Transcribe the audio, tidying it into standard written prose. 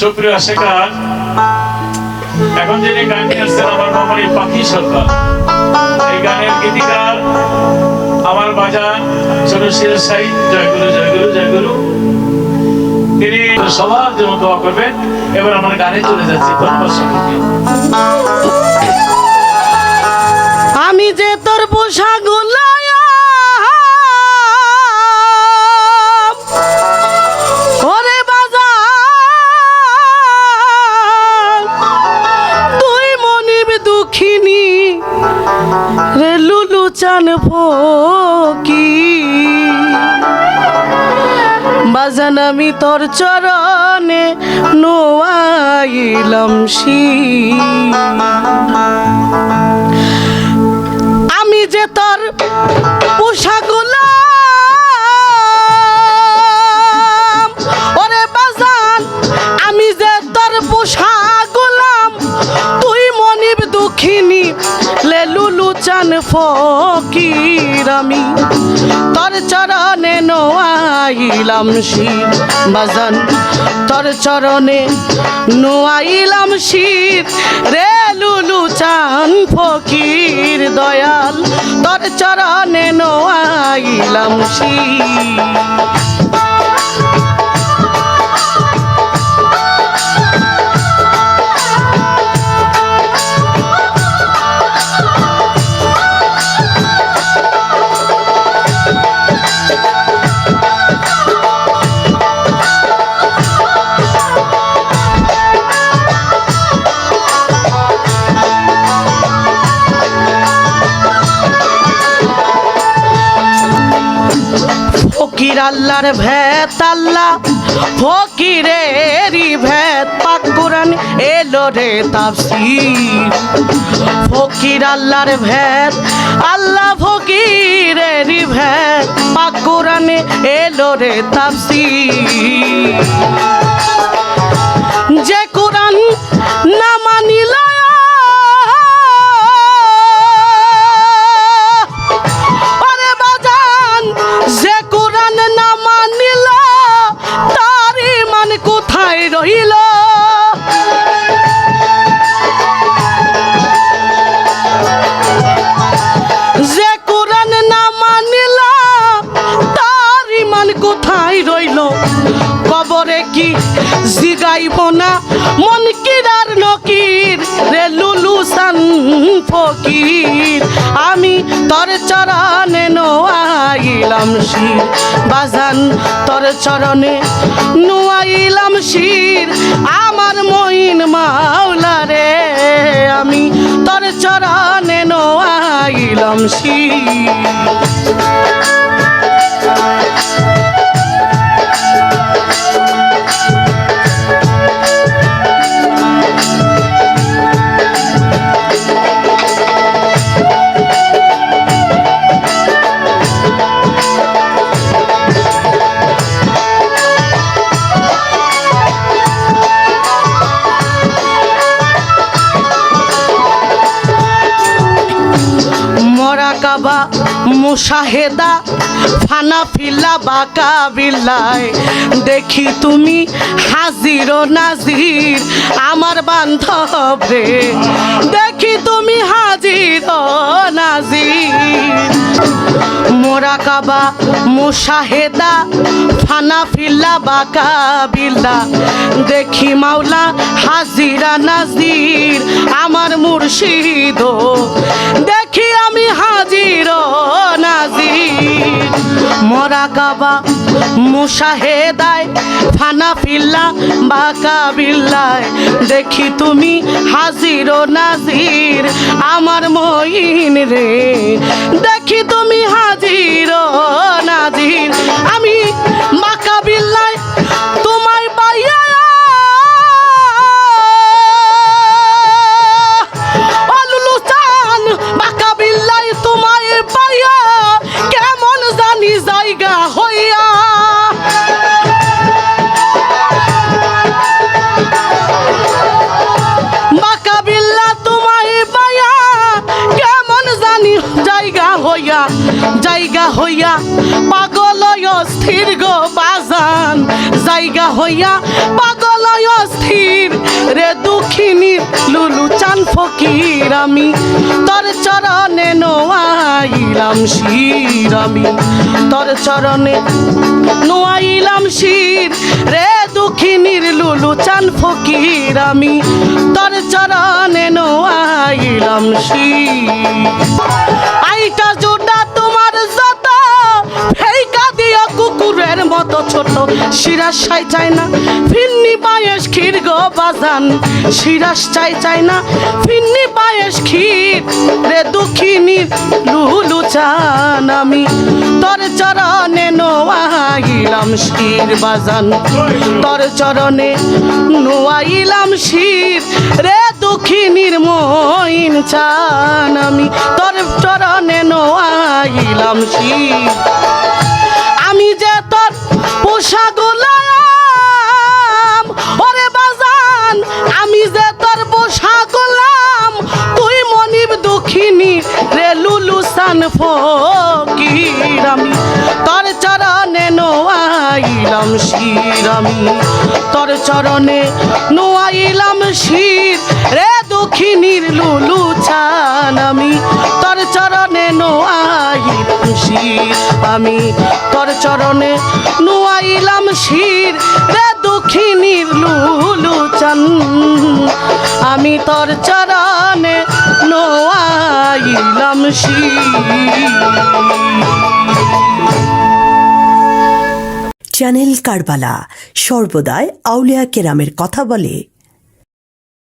সুপ্রিয় আশিকার, এখন যিনি গান নিয়ে আসছেন আমার মামার পাখি সরকার। এই গানের গীতিকার আমার বাজান ছোট শির সাহিদ। জয়গুরু জয়গুরু জয়গুরু। তিনি সবার জন্য দোয়া করবেন। এবার আমার গানে চলে যাচ্ছি। ধন্যবাদ সকলকে। আমি যে তোর পোশাক চান ফকি বাজান আমি তোর চরণে নোয়াইলাম আমি যে তোর পোশাক ওরে বাজান আমি যে তোর পোশাক গোলাম তুই মনিব দুঃখিনী লেলুলু চান ফকির আমি তোর চরণে নোয়াইলাম শির বাজান তোর চরণে নোয়াইলাম শির রে লুলু চান ফকির দয়াল তোর চরণে নোয়াইলাম শির ফকির আল্লাহর ভেত আল্লাহ ফকিরেরই ভেত পাক কোরআন এলো রে তাফসীর ফকির আল্লাহর ভেত আল্লাহ ফকিরেরই ভেত পাক কোরআনে এলো রে তাফসীর যে কোরআন না মানিল রহিল যে কোরআন না মানিল তার ইমান কোথায় রইল কবরে কি জিগাইব না মনকির আর নকির রে লুলু সান ফকির আমি তোর চরণে নোয়াইলাম শির বাজান তোর চরণে নোয়াইলাম শির আমার মইন মাওলা রে আমি তোর চরণে নোয়াইলাম শির মোরাকাবা মুশাহেদা ফানা ফিল্লা বাকা বিল্লায় দেখি তুমি হাজির ও নাজির আমার বান্ধব রে দেখি তুমি হাজির ও নাজির মোরাকাবা মুশাহেদা ফানা ফিল্লা বাকা বিল্লা দেখি মাওলা হাজিরা নাজির আমার মুর্শিদ দেখি আমি হাজির ও নাজির মোরাকাবা মুশাহেদায় ফানা ফিল্লা বাকা বিল্লায় দেখি তুমি হাজির ও নাজির আমার মইন রে দেখি তুমি হাজির ও নাজির আমি বাকা বিল্লায় তোমায় পাইয়া জায়গা হইয়া বাকা বিল্লা তোমায় পাইয়া কেমন জানি জায়গা হইয়া পাগল অস্থির গো বাজান জায়গা হইয়া পাগল অস্থির ফকির আমি তোর চরণে নোয়াইলাম শির আমি তোর চরণে নোয়াইলাম শির রে দুঃখিনীর লুলু চান ফকির আমি তোর চরণে নোয়াইলাম শির আইটা জোড়া তোমার যত ফেইকা দিয়া কুকুরের মতো ছোট শিরাস চাই চাই না ফিন্নি পায়েস ক্ষীর গো বাজান শিরাস চাই না ফিন্নি পায়েস ক্ষীর রে দুঃখিনীর লুলু চান আমি তোর চরণে নোয়াইলাম শির বাজান তোর চরণে নোয়াইলাম শির রে দুঃখিনীর মইন চান আমি তোর চরণে নোয়াইলাম শির আমি যে তোর পোষা গোলাম ওরে বাজান আমি যে তোর পোষা গোলাম তুই মনিব দুঃখিনী রে লুলু সান ফকির আমি তোর চরণে নোয়াইলাম শির আমি তোর চরণে নোয়াইলাম শির রে দুঃখিনীর লুলু চান আমি তোর চরণে নোয়াইলাম শির আমি তোর চরণে নোয়াইলাম শির রে দুঃখিনীর লুলু চান আমি তোর চরণে নোয়াইলাম শির। চ্যানেল কারবালা সর্বদাই আউলিয়া কেরামের কথা বলে।